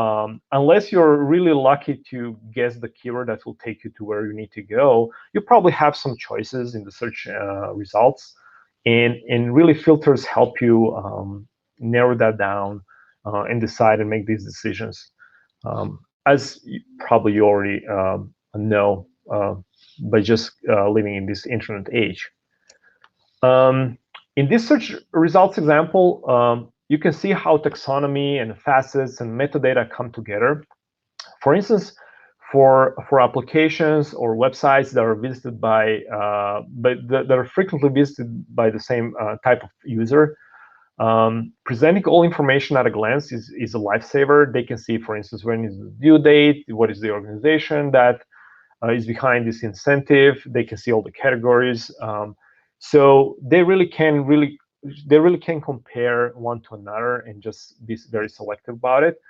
unless you're really lucky to guess the keyword that will take you to where you need to go, you probably have some choices in the search results. And really filters help you narrow that down and decide and make these decisions. As probably you already know by just living in this internet age. In this search results example, you can see how taxonomy and facets and metadata come together. For instance, for applications or websites that are visited by, that are frequently visited by the same type of user, presenting all information at a glance is a lifesaver. They can see, for instance, when is the due date, what is the organization that is behind this incentive. They can see all the categories. So they really can compare one to another and just be very selective about it.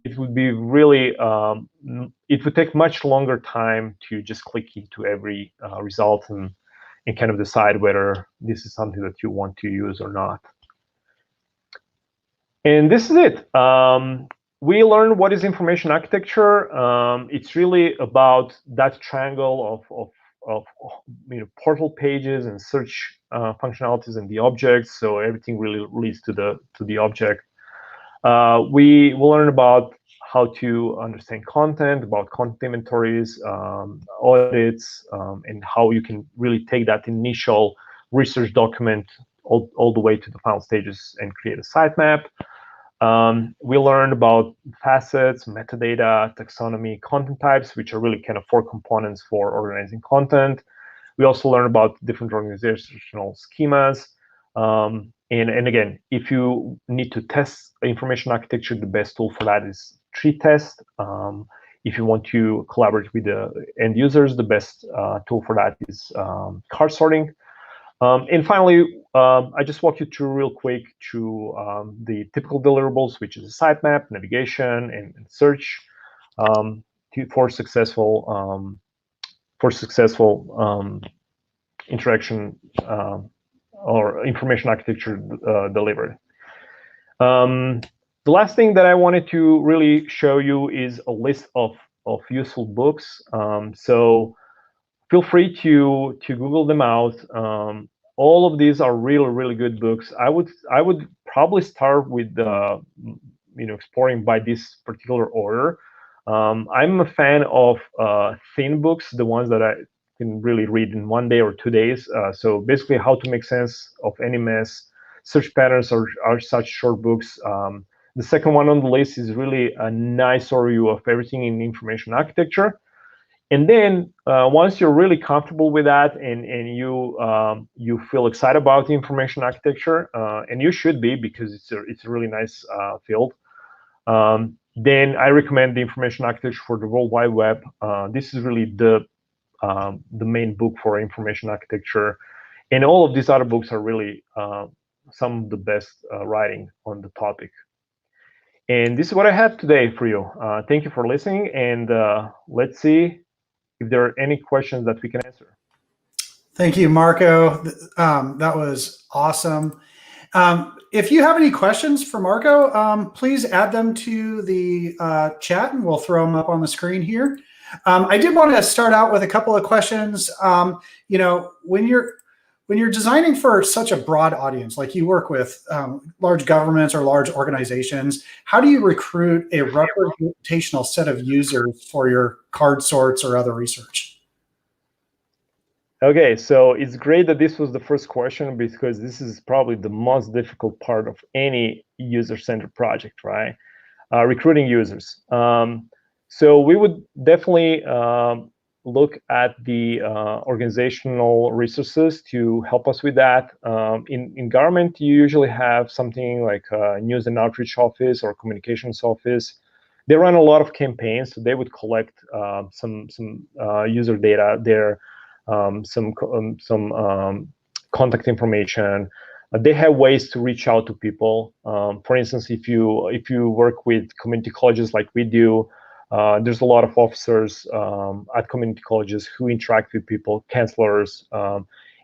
It would be really, it would take much longer time to just click into every result and kind of decide whether this is something that you want to use or not. And this is it. We learned what is information architecture. It's really about that triangle of portal pages and search functionalities and the objects. So everything really leads to the object. We will learn about how to understand content, about content inventories, audits, and how you can really take that initial research document all the way to the final stages and create a sitemap. We learned about facets, metadata, taxonomy, content types, which are really kind of 4 components for organizing content. We also learned about different organizational schemas. And again, if you need to test information architecture, the best tool for that is tree test. If you want to collaborate with the end users, the best tool for that is card sorting. And finally, I just walk you through real quick through the typical deliverables, which is a sitemap, navigation, and search for successful interaction or information architecture delivery. The last thing that I wanted to really show you is a list of useful books. So feel free to Google them out. all of these are really good books. I would probably start with exploring by this particular order. I'm a fan of thin books, the ones that I can really read in 1 day or 2 days. So basically, how to make sense of any mess. Search patterns are such short books. The second one on the list is really a nice overview of everything in information architecture. And then once you're really comfortable with that and you feel excited about the information architecture, and you should be, because it's a really nice field, then I recommend the information architecture for the World Wide Web. This is really the main book for information architecture. And all of these other books are really some of the best writing on the topic. And this is what I have today for you. Thank you for listening, and let's see if there are any questions that we can answer. Thank you, Marko. That was awesome. If you have any questions for Marko, please add them to the chat, and we'll throw them up on the screen here. I did want to start out with a couple of questions. When you're designing for such a broad audience, like you work with large governments or large organizations, how do you recruit a representational set of users for your card sorts or other research? Okay, so it's great that this was the first question, because this is probably the most difficult part of any user-centered project, right? Recruiting users. So we would definitely look at the organizational resources to help us with that. In government, you usually have something like a news and outreach office or communications office. They run a lot of campaigns, so they would collect some user data there, some contact information. They have ways to reach out to people. For instance, if you work with community colleges like we do, there's a lot of officers at community colleges who interact with people, counselors,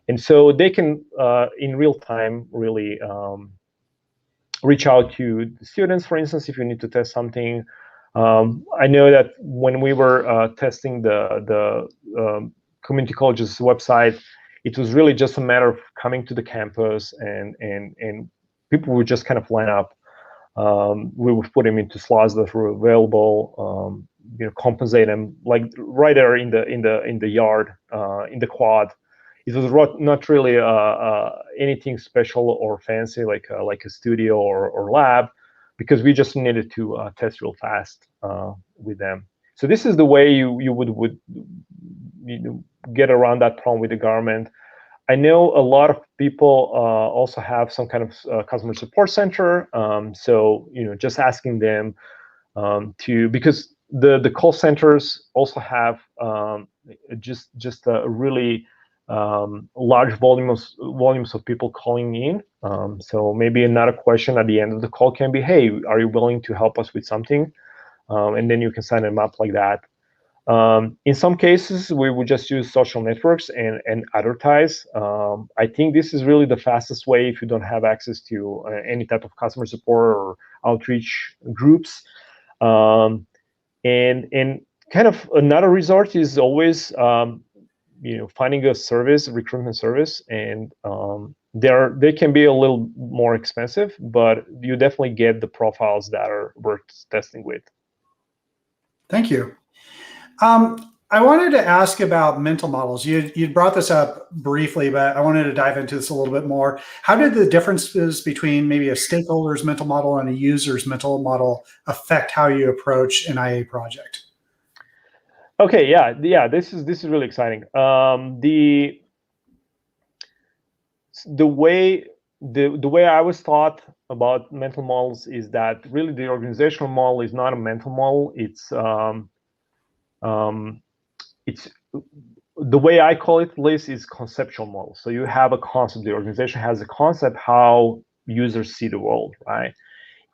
and so they can, in real time, really reach out to the students, for instance, if you need to test something. I know that when we were testing the community college's website, it was really just a matter of coming to the campus, and people would just kind of line up. We would put them into slots that were available, compensate them like right there in the yard, in the quad. It was not really anything special or fancy like a studio or lab, because we just needed to test real fast with them. So this is the way you would get around that problem with the government. I know a lot of people also have some kind of customer support center. So just asking them because the call centers also have just a really large volumes of people calling in. So maybe another question at the end of the call can be, hey, are you willing to help us with something? And then you can sign them up like that. In some cases, we would just use social networks and advertise. I think this is really the fastest way if you don't have access to any type of customer support or outreach groups. And kind of another resort is always finding a recruitment service, and they can be a little more expensive, but you definitely get the profiles that are worth testing with. Thank you. I wanted to ask about mental models. You brought this up briefly, but I wanted to dive into this a little bit more. How did the differences between maybe a stakeholder's mental model and a user's mental model affect how you approach an IA project? Okay, yeah, this is really exciting. The way I was taught about mental models is that really the organizational model is not a mental model. It's the way I call it, Liz, is conceptual model. So you have a concept. The organization has a concept how users see the world, right?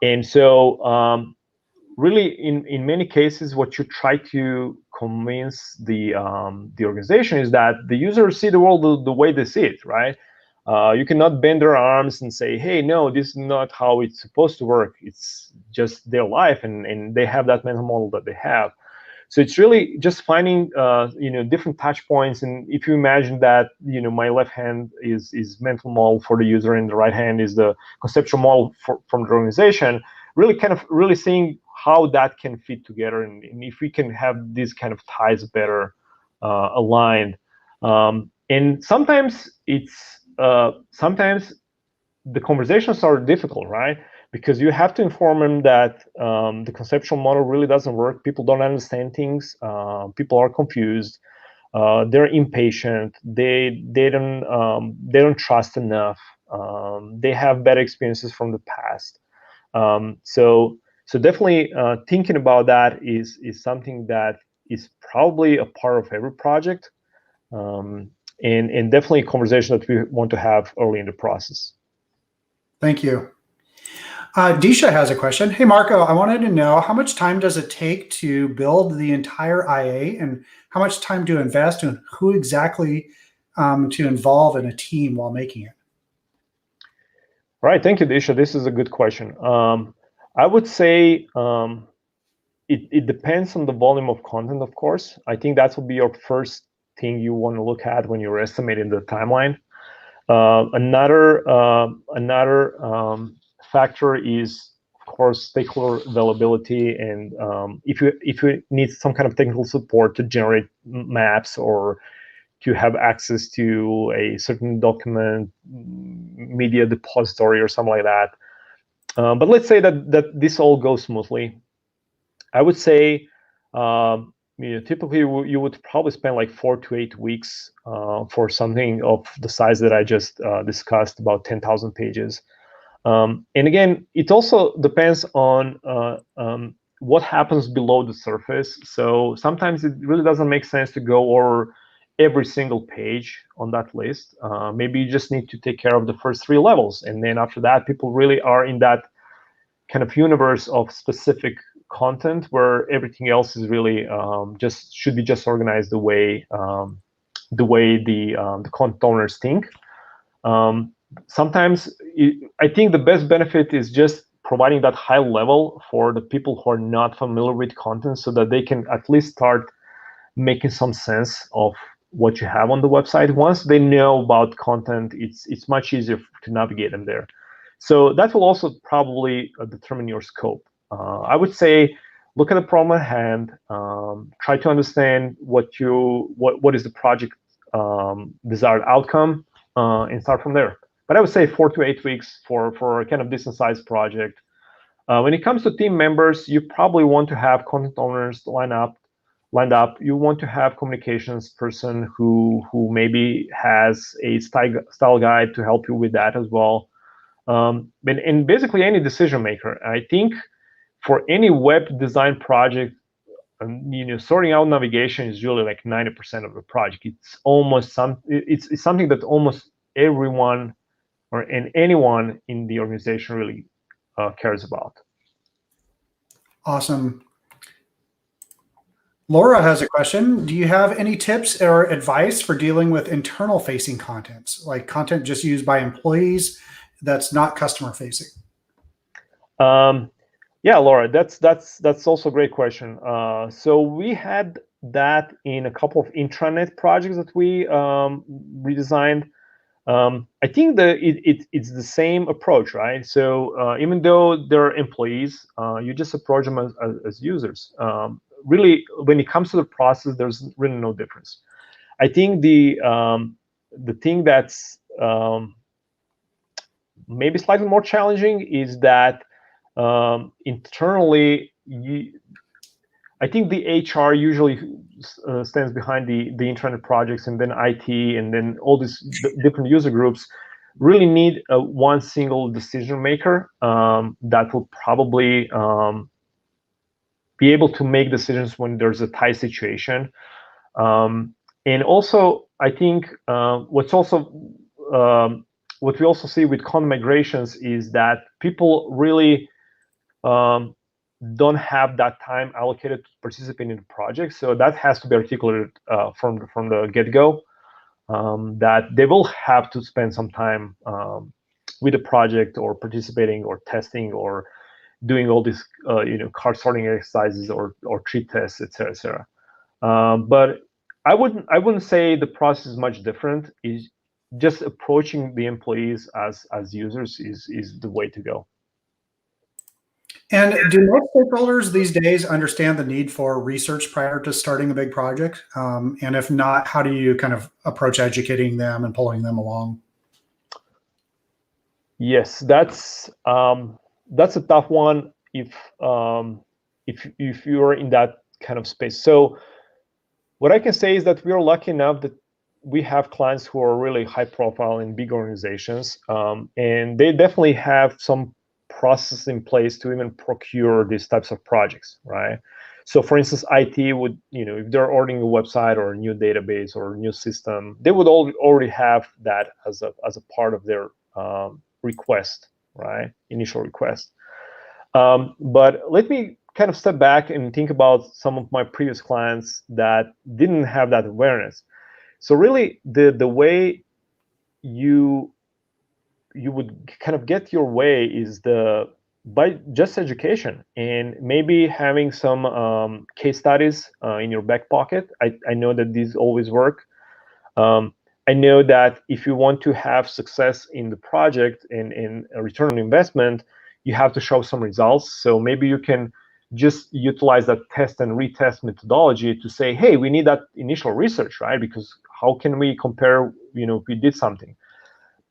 And so really, in many cases, what you try to convince the organization is that the users see the world the way they see it, right? You cannot bend their arms and say, hey, no, this is not how it's supposed to work. It's just their life, and they have that mental model that they have. So it's really just finding different touch points. And if you imagine that my left hand is mental model for the user and the right hand is the conceptual model from the organization, really seeing how that can fit together, and if we can have these kind of ties better aligned. And sometimes sometimes the conversations are difficult, right? Because you have to inform them that the conceptual model really doesn't work. People don't understand things. People are confused. They're impatient. They don't trust enough. They have bad experiences from the past. So definitely thinking about that is something that is probably a part of every project, and definitely a conversation that we want to have early in the process. Thank you. Disha has a question. Hey, Marko, I wanted to know, how much time does it take to build the entire IA, and how much time to invest, and who exactly to involve in a team while making it? All right, thank you, Disha. This is a good question. I would say it depends on the volume of content, of course. I think that will be your first thing you want to look at when you're estimating the timeline. Another factor is, of course, stakeholder availability, and if you need some kind of technical support to generate maps or to have access to a certain document, media depository, or something like that. But let's say that this all goes smoothly. I would say typically you would probably spend like 4 to 8 weeks for something of the size that I just discussed, about 10,000 pages. And again, it also depends on what happens below the surface. So sometimes it really doesn't make sense to go over every single page on that list. Maybe you just need to take care of the first 3 levels, and then after that, people really are in that kind of universe of specific content where everything else is really should be organized the way the content owners think. Sometimes I think the best benefit is just providing that high level for the people who are not familiar with content, so that they can at least start making some sense of what you have on the website. Once they know about content, it's much easier to navigate them there. So that will also probably determine your scope. I would say look at the problem at hand, try to understand what is the project desired outcome, and start from there. But I would say 4 to 8 weeks for a kind of decent sized project. When it comes to team members, you probably want to have content owners lined up. You want to have communications person who maybe has a style guide to help you with that as well. And basically any decision maker. I think for any web design project, sorting out navigation is really like 90% of the project. It's almost it's something that almost everyone and anyone in the organization really cares about. Awesome. Laura has a question. Do you have any tips or advice for dealing with internal facing content, like content just used by employees that's not customer facing? Yeah, Laura, that's also a great question. So we had that in a couple of intranet projects that we redesigned. I think it's the same approach, right? So even though they're employees, you just approach them as users. Really, when it comes to the process, there's really no difference. I think the thing that's maybe slightly more challenging is that internally, I think the HR usually stands behind the intranet projects, and then IT, and then all these different user groups really need one single decision maker that will probably be able to make decisions when there's a tight situation. And also, I think what we also see with content migrations is that people really don't have that time allocated to participate in the project. So that has to be articulated from the get-go, that they will have to spend some time with the project, or participating, or testing, or doing all these card sorting exercises or tree tests, etc., etc. But I wouldn't say the process is much different. Is just approaching the employees as users is the way to go. And do most stakeholders these days understand the need for research prior to starting a big project? And if not, how do you kind of approach educating them and pulling them along? Yes, that's a tough one if you're in that kind of space. So what I can say is that we are lucky enough that we have clients who are really high profile in big organizations, and they definitely have some process in place to even procure these types of projects, right? So for instance, IT would, if they're ordering a website or a new database or a new system, they would already have that as a part of their request, right? Initial request. But let me kind of step back and think about some of my previous clients that didn't have that awareness. So really, the way you would kind of get your way is by just education and maybe having some case studies in your back pocket. I know that these always work. I know that if you want to have success in the project and in a return on investment, you have to show some results. So maybe you can just utilize that test and retest methodology to say, hey, we need that initial research, right? Because how can we compare, if we did something?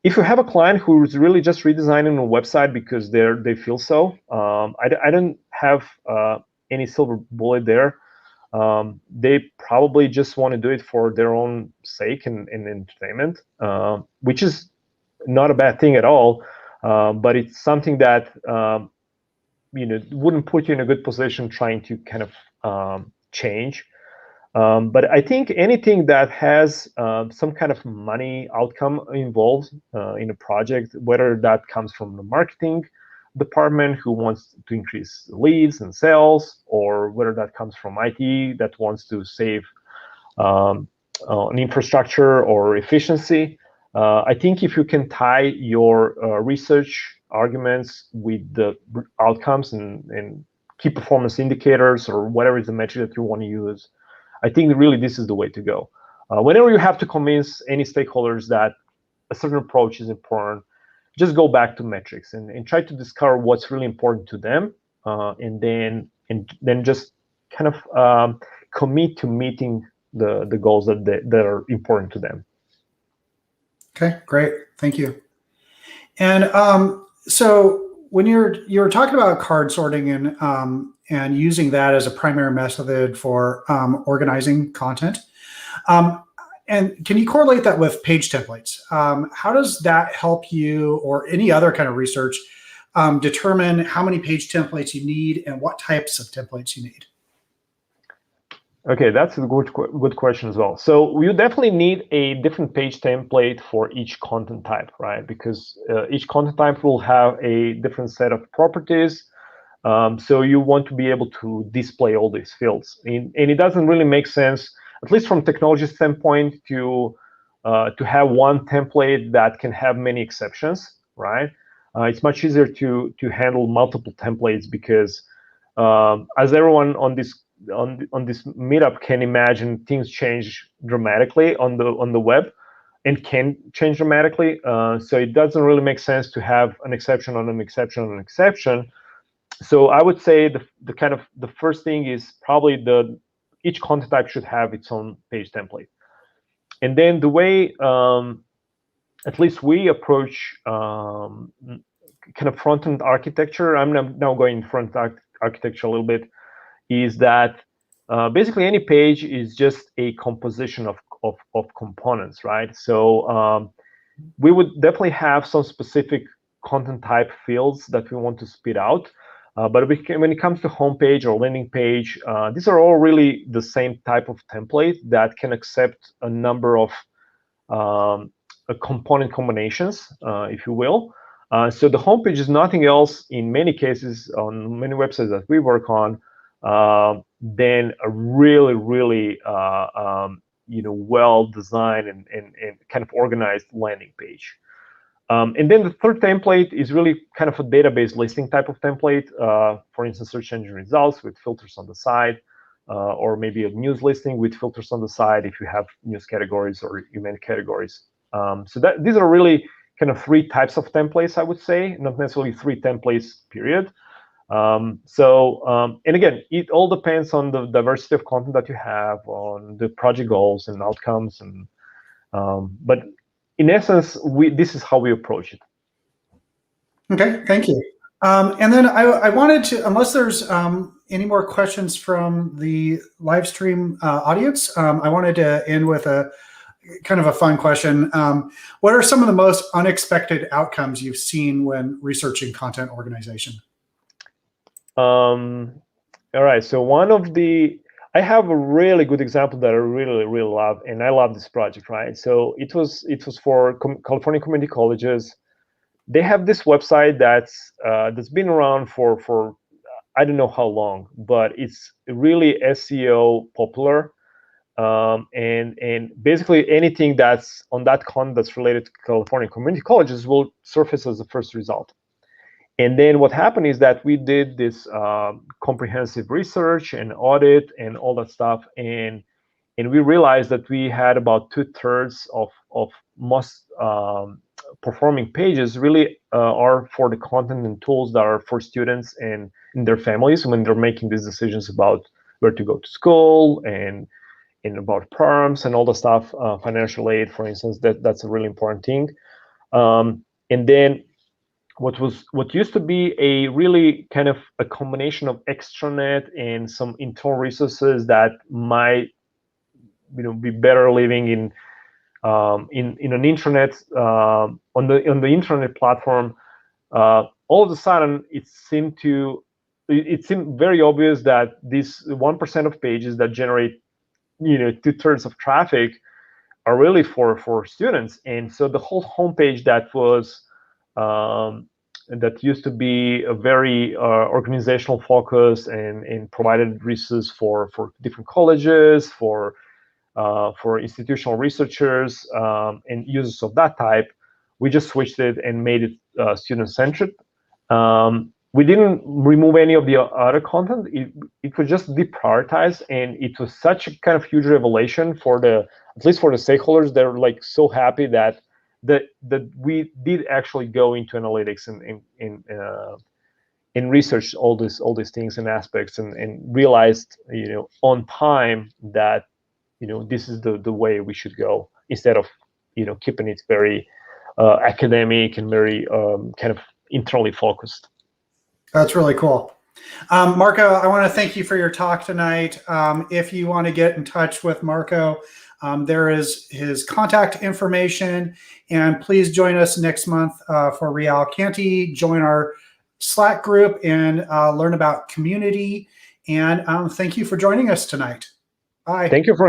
If you have a client who's really just redesigning a website because they feel so, I don't have any silver bullet there. They probably just want to do it for their own sake and entertainment, which is not a bad thing at all. But it's something that wouldn't put you in a good position trying to kind of change. But I think anything that has some kind of money outcome involved in a project, whether that comes from the marketing department who wants to increase leads and sales, or whether that comes from IT that wants to save an infrastructure or efficiency, I think if you can tie your research arguments with the outcomes and key performance indicators or whatever is the metric that you want to use, I think really this is the way to go. Whenever you have to convince any stakeholders that a certain approach is important, just go back to metrics and try to discover what's really important to them, and then just kind of commit to meeting the goals that are important to them. Okay, great, thank you. And so when you're talking about card sorting and using that as a primary method for organizing content, and can you correlate that with page templates? How does that help you or any other kind of research determine how many page templates you need and what types of templates you need? Okay, that's a good question as well. So you definitely need a different page template for each content type, right? Because each content type will have a different set of properties. So you want to be able to display all these fields. And it doesn't really make sense, at least from technology standpoint, to have one template that can have many exceptions, right? It's much easier to handle multiple templates because as everyone on this meetup can imagine, things change dramatically on the web and can change dramatically. So it doesn't really make sense to have an exception on an exception on an exception. So I would say the first thing is probably each content type should have its own page template. And then the way at least we approach kind of front-end architecture, I'm now going front-end architecture a little bit, is that basically any page is just a composition of components, right? So we would definitely have some specific content type fields that we want to spit out. But when it comes to homepage or landing page, these are all really the same type of template that can accept a number of component combinations, if you will. So the homepage is nothing else in many cases on many websites that we work on than a really, really well designed and kind of organized landing page. And then the third template is really kind of a database listing type of template. For instance, search engine results with filters on the side, or maybe a news listing with filters on the side if you have news categories or event categories. So these are really kind of three types of templates, I would say, not necessarily three templates, period. And again, it all depends on the diversity of content that you have, on the project goals and outcomes, and but in essence, this is how we approach it. Okay, thank you. And then I wanted to, unless there's any more questions from the live stream audience, I wanted to end with a kind of a fun question. What are some of the most unexpected outcomes you've seen when researching content organization? All right, so I have a really good example that I really, really love, and I love this project, right? So it was for California community colleges. They have this website that's been around for I don't know how long, but it's really SEO popular, and basically anything that's on that content that's related to California community colleges will surface as the first result. And then what happened is that we did this comprehensive research and audit and all that stuff, and we realized that we had about 2/3 of most performing pages really are for the content and tools that are for students and their families when they're making these decisions about where to go to school and about programs and all the stuff, financial aid, for instance. That's a really important thing. And then what used to be a really kind of a combination of extranet and some internal resources that might be better living in an intranet on the internet platform, all of a sudden it seemed very obvious that this 1% of pages that generate 2/3 of traffic are really for students. And so the whole homepage that used to be a very organizational focus and provided resources for different colleges, for institutional researchers and users of that type, we just switched it and made it student-centric. We didn't remove any of the other content. It was just deprioritized, and it was such a kind of huge revelation at least for the stakeholders. They're like so happy that we did actually go into analytics and research all these things and aspects, and realized on time that this is the way we should go, instead of keeping it very academic and very kind of internally focused. That's really cool. Marko, I want to thank you for your talk tonight. If you want to get in touch with Marko, there is his contact information, and please join us next month for Real Canty. Join our Slack group and learn about community. And thank you for joining us tonight. Bye. Thank you for